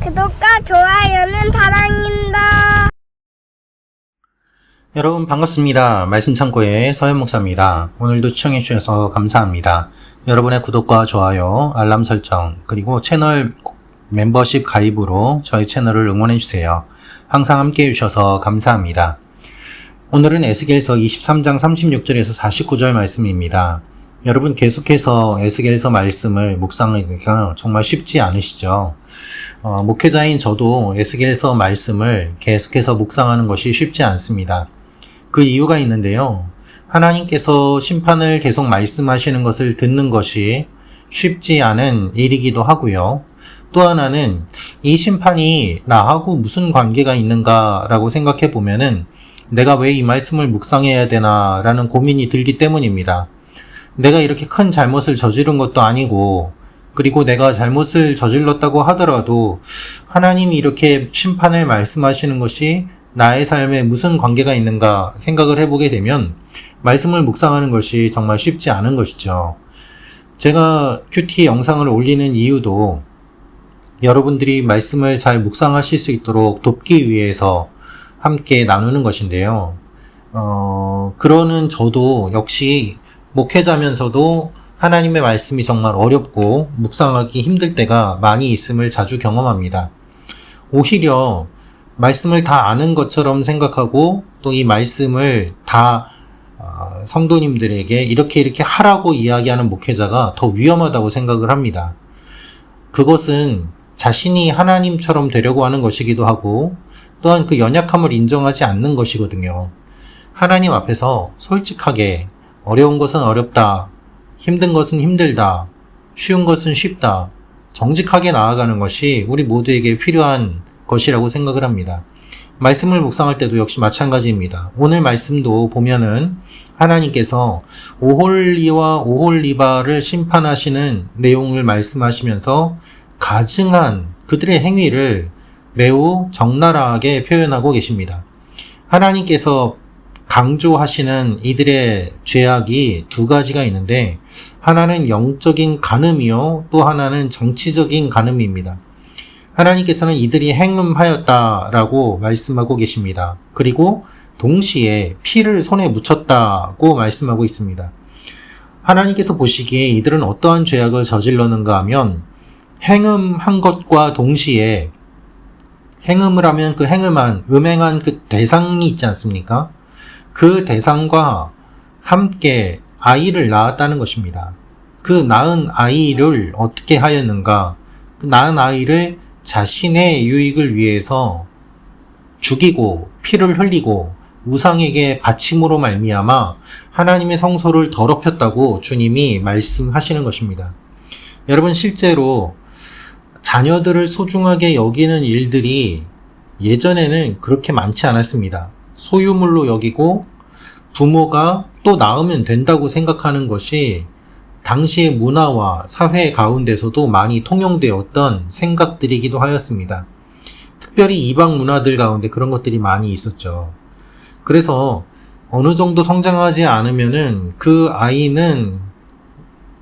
구독과 좋아요는 사랑입니다. 여러분 반갑습니다. 말씀 창고의 서현 목사입니다. 오늘도 시청해 주셔서 감사합니다. 여러분의 구독과 좋아요, 알람 설정, 그리고 채널 멤버십 가입으로 저희 채널을 응원해 주세요. 항상 함께 해주셔서 감사합니다. 오늘은 에스겔서 23장 36절에서 49절 말씀입니다. 여러분 계속해서 에스겔서 말씀을 묵상하기가 정말 쉽지 않으시죠? 목회자인 저도 에스겔서 말씀을 계속해서 묵상하는 것이 쉽지 않습니다. 그 이유가 있는데요. 하나님께서 심판을 계속 말씀하시는 것을 듣는 것이 쉽지 않은 일이기도 하고요. 또 하나는 이 심판이 나하고 무슨 관계가 있는가라고 생각해 보면은 내가 왜 이 말씀을 묵상해야 되나 라는 고민이 들기 때문입니다. 내가 이렇게 큰 잘못을 저지른 것도 아니고, 그리고 내가 잘못을 저질렀다고 하더라도 하나님이 이렇게 심판을 말씀하시는 것이 나의 삶에 무슨 관계가 있는가 생각을 해보게 되면 말씀을 묵상하는 것이 정말 쉽지 않은 것이죠. 제가 큐티 영상을 올리는 이유도 여러분들이 말씀을 잘 묵상하실 수 있도록 돕기 위해서 함께 나누는 것인데요. 그러는 저도 역시 목회자면서도 하나님의 말씀이 정말 어렵고 묵상하기 힘들 때가 많이 있음을 자주 경험합니다. 오히려 말씀을 다 아는 것처럼 생각하고 또 이 말씀을 다 성도님들에게 이렇게 하라고 이야기하는 목회자가 더 위험하다고 생각을 합니다. 그것은 자신이 하나님처럼 되려고 하는 것이기도 하고 또한 그 연약함을 인정하지 않는 것이거든요. 하나님 앞에서 솔직하게 어려운 것은 어렵다, 힘든 것은 힘들다, 쉬운 것은 쉽다, 정직하게 나아가는 것이 우리 모두에게 필요한 것이라고 생각을 합니다. 말씀을 묵상할 때도 역시 마찬가지입니다. 오늘 말씀도 보면은 하나님께서 오홀리와 오홀리바를 심판하시는 내용을 말씀하시면서 가증한 그들의 행위를 매우 적나라하게 표현하고 계십니다. 하나님께서 강조하시는 이들의 죄악이 두 가지가 있는데 하나는 영적인 간음이요 또 하나는 정치적인 간음입니다. 하나님께서는 이들이 행음하였다라고 말씀하고 계십니다. 그리고 동시에 피를 손에 묻혔다고 말씀하고 있습니다. 하나님께서 보시기에 이들은 어떠한 죄악을 저질렀는가 하면 행음한 것과 동시에 행음을 하면 그 음행한 그 대상이 있지 않습니까? 그 대상과 함께 아이를 낳았다는 것입니다. 그 낳은 아이를 어떻게 하였는가? 그 낳은 아이를 자신의 유익을 위해서 죽이고 피를 흘리고 우상에게 바침으로 말미암아 하나님의 성소를 더럽혔다고 주님이 말씀하시는 것입니다. 여러분 실제로 자녀들을 소중하게 여기는 일들이 예전에는 그렇게 많지 않았습니다. 소유물로 여기고 부모가 또 낳으면 된다고 생각하는 것이 당시의 문화와 사회 가운데서도 많이 통용되었던 생각들이기도 하였습니다. 특별히 이방 문화들 가운데 그런 것들이 많이 있었죠. 그래서 어느 정도 성장하지 않으면은 그 아이는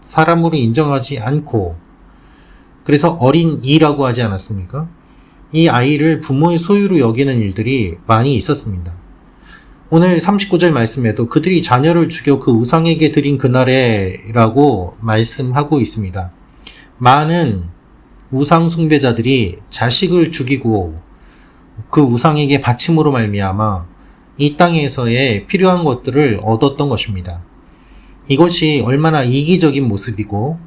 사람으로 인정하지 않고 그래서 어린 이라고 하지 않았습니까? 이 아이를 부모의 소유로 여기는 일들이 많이 있었습니다. 오늘 39절 말씀에도 그들이 자녀를 죽여 그 우상에게 드린 그날에 라고 말씀하고 있습니다. 많은 우상 숭배자들이 자식을 죽이고 그 우상에게 바침으로 말미암아 이 땅에서의 필요한 것들을 얻었던 것입니다. 이것이 얼마나 이기적인 모습이고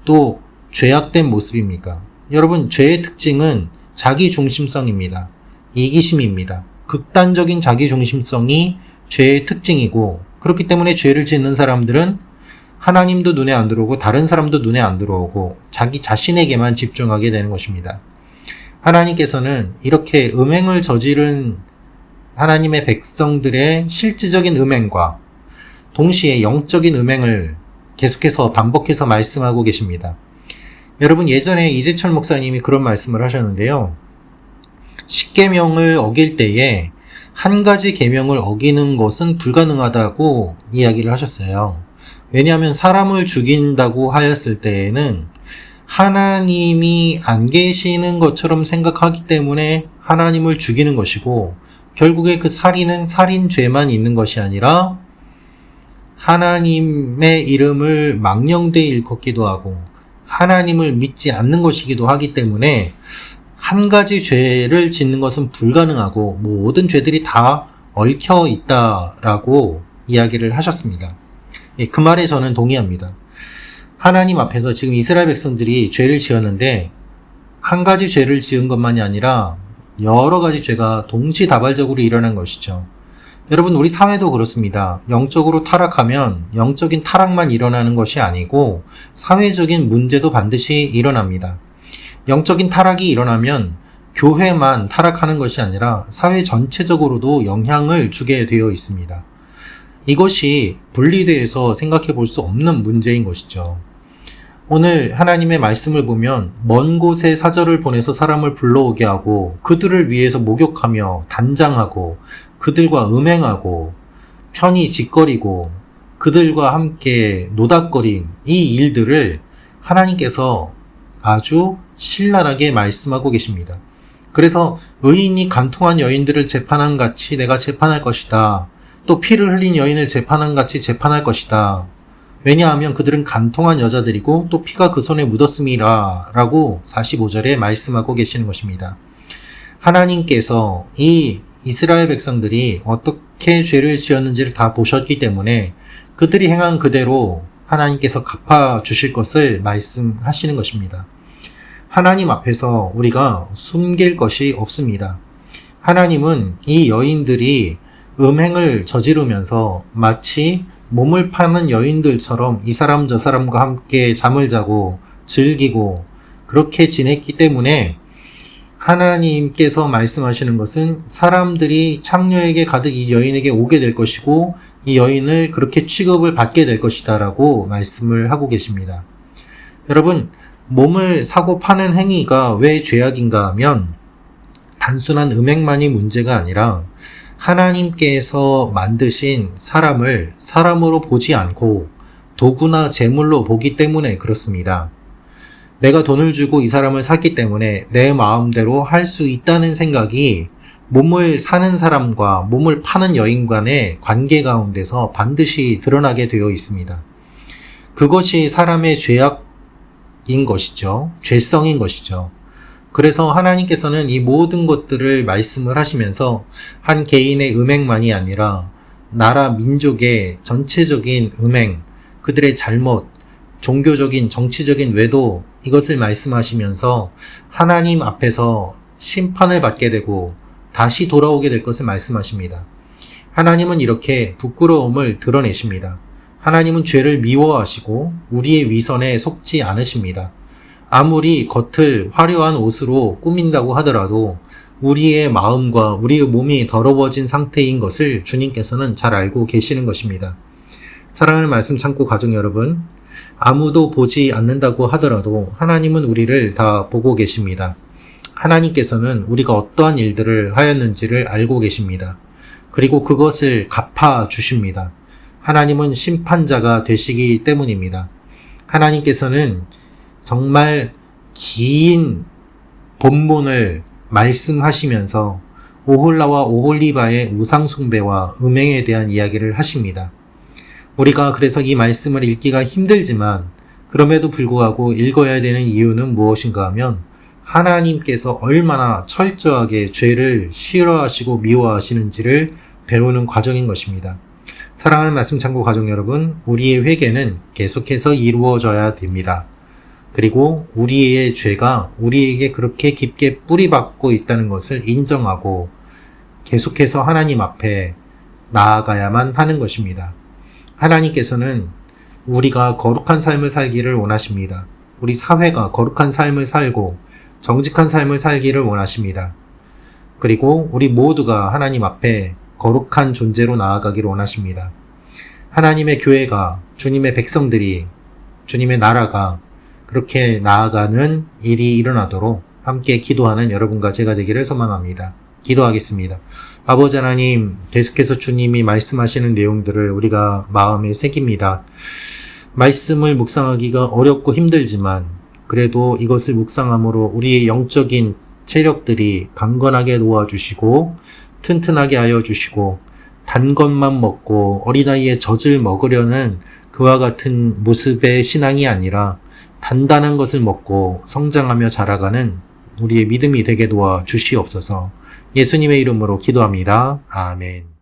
또 죄악된 모습입니까? 여러분, 죄의 특징은 자기중심성입니다. 이기심입니다. 극단적인 자기중심성이 죄의 특징이고 그렇기 때문에 죄를 짓는 사람들은 하나님도 눈에 안 들어오고 다른 사람도 눈에 안 들어오고 자기 자신에게만 집중하게 되는 것입니다. 하나님께서는 이렇게 음행을 저지른 하나님의 백성들의 실질적인 음행과 동시에 영적인 음행을 계속해서 반복해서 말씀하고 계십니다. 여러분 예전에 이재철 목사님이 그런 말씀을 하셨는데요. 10계명을 어길 때에 한 가지 계명을 어기는 것은 불가능하다고 이야기를 하셨어요. 왜냐하면 사람을 죽인다고 하였을 때에는 하나님이 안 계시는 것처럼 생각하기 때문에 하나님을 죽이는 것이고, 결국에 그 살인은 살인죄만 있는 것이 아니라 하나님의 이름을 망령되이 일컫기도 하고 하나님을 믿지 않는 것이기도 하기 때문에 한 가지 죄를 짓는 것은 불가능하고 모든 죄들이 다 얽혀 있다라고 이야기를 하셨습니다. 그 말에 저는 동의합니다. 하나님 앞에서 지금 이스라엘 백성들이 죄를 지었는데 한 가지 죄를 지은 것만이 아니라 여러 가지 죄가 동시다발적으로 일어난 것이죠. 여러분, 우리 사회도 그렇습니다. 영적으로 타락하면 영적인 타락만 일어나는 것이 아니고 사회적인 문제도 반드시 일어납니다. 영적인 타락이 일어나면 교회만 타락하는 것이 아니라 사회 전체적으로도 영향을 주게 되어 있습니다. 이것이 분리돼서 생각해 볼 수 없는 문제인 것이죠. 오늘 하나님의 말씀을 보면 먼 곳에 사절을 보내서 사람을 불러오게 하고 그들을 위해서 목욕하며 단장하고 그들과 음행하고 편히 짓거리고 그들과 함께 노닥거린 이 일들을 하나님께서 아주 신랄하게 말씀하고 계십니다. 그래서 의인이 간통한 여인들을 재판한 같이 내가 재판할 것이다. 또 피를 흘린 여인을 재판한 같이 재판할 것이다. 왜냐하면 그들은 간통한 여자들이고 또 피가 그 손에 묻었음이라 라고 45절에 말씀하고 계시는 것입니다. 하나님께서 이 이스라엘 백성들이 어떻게 죄를 지었는지를 다 보셨기 때문에 그들이 행한 그대로 하나님께서 갚아주실 것을 말씀하시는 것입니다. 하나님 앞에서 우리가 숨길 것이 없습니다. 하나님은 이 여인들이 음행을 저지르면서 마치 몸을 파는 여인들처럼 이 사람 저 사람과 함께 잠을 자고 즐기고 그렇게 지냈기 때문에 하나님께서 말씀하시는 것은 사람들이 창녀에게 가득 이 여인에게 오게 될 것이고 이 여인을 그렇게 취급을 받게 될 것이다 라고 말씀을 하고 계십니다. 여러분, 몸을 사고 파는 행위가 왜 죄악인가 하면 단순한 음행만이 문제가 아니라 하나님께서 만드신 사람을 사람으로 보지 않고 도구나 재물로 보기 때문에 그렇습니다. 내가 돈을 주고 이 사람을 샀기 때문에 내 마음대로 할 수 있다는 생각이 몸을 사는 사람과 몸을 파는 여인 간의 관계 가운데서 반드시 드러나게 되어 있습니다. 그것이 사람의 죄악인 것이죠. 죄성인 것이죠. 그래서 하나님께서는 이 모든 것들을 말씀을 하시면서 한 개인의 음행만이 아니라 나라 민족의 전체적인 음행, 그들의 잘못, 종교적인 정치적인 외도 이것을 말씀하시면서 하나님 앞에서 심판을 받게 되고 다시 돌아오게 될 것을 말씀하십니다. 하나님은 이렇게 부끄러움을 드러내십니다. 하나님은 죄를 미워하시고 우리의 위선에 속지 않으십니다. 아무리 겉을 화려한 옷으로 꾸민다고 하더라도 우리의 마음과 우리의 몸이 더러워진 상태인 것을 주님께서는 잘 알고 계시는 것입니다. 사랑하는 말씀 창고 가족 여러분, 아무도 보지 않는다고 하더라도 하나님은 우리를 다 보고 계십니다. 하나님께서는 우리가 어떠한 일들을 하였는지를 알고 계십니다. 그리고 그것을 갚아 주십니다. 하나님은 심판자가 되시기 때문입니다. 하나님께서는 정말 긴 본문을 말씀하시면서 오홀라와 오홀리바의 우상숭배와 음행에 대한 이야기를 하십니다. 우리가 그래서 이 말씀을 읽기가 힘들지만 그럼에도 불구하고 읽어야 되는 이유는 무엇인가 하면 하나님께서 얼마나 철저하게 죄를 싫어하시고 미워하시는지를 배우는 과정인 것입니다. 사랑하는 말씀 창고 가족 여러분, 우리의 회개는 계속해서 이루어져야 됩니다. 그리고 우리의 죄가 우리에게 그렇게 깊게 뿌리박고 있다는 것을 인정하고 계속해서 하나님 앞에 나아가야만 하는 것입니다. 하나님께서는 우리가 거룩한 삶을 살기를 원하십니다. 우리 사회가 거룩한 삶을 살고 정직한 삶을 살기를 원하십니다. 그리고 우리 모두가 하나님 앞에 거룩한 존재로 나아가기를 원하십니다. 하나님의 교회가, 주님의 백성들이, 주님의 나라가 그렇게 나아가는 일이 일어나도록 함께 기도하는 여러분과 제가 되기를 소망합니다. 기도하겠습니다. 아버지 하나님, 계속해서 주님이 말씀하시는 내용들을 우리가 마음에 새깁니다. 말씀을 묵상하기가 어렵고 힘들지만 그래도 이것을 묵상함으로 우리의 영적인 체력들이 강건하게 도와주시고 튼튼하게 하여 주시고 단 것만 먹고 어린아이의 젖을 먹으려는 그와 같은 모습의 신앙이 아니라 단단한 것을 먹고 성장하며 자라가는 우리의 믿음이 되게 도와 주시옵소서. 예수님의 이름으로 기도합니다. 아멘.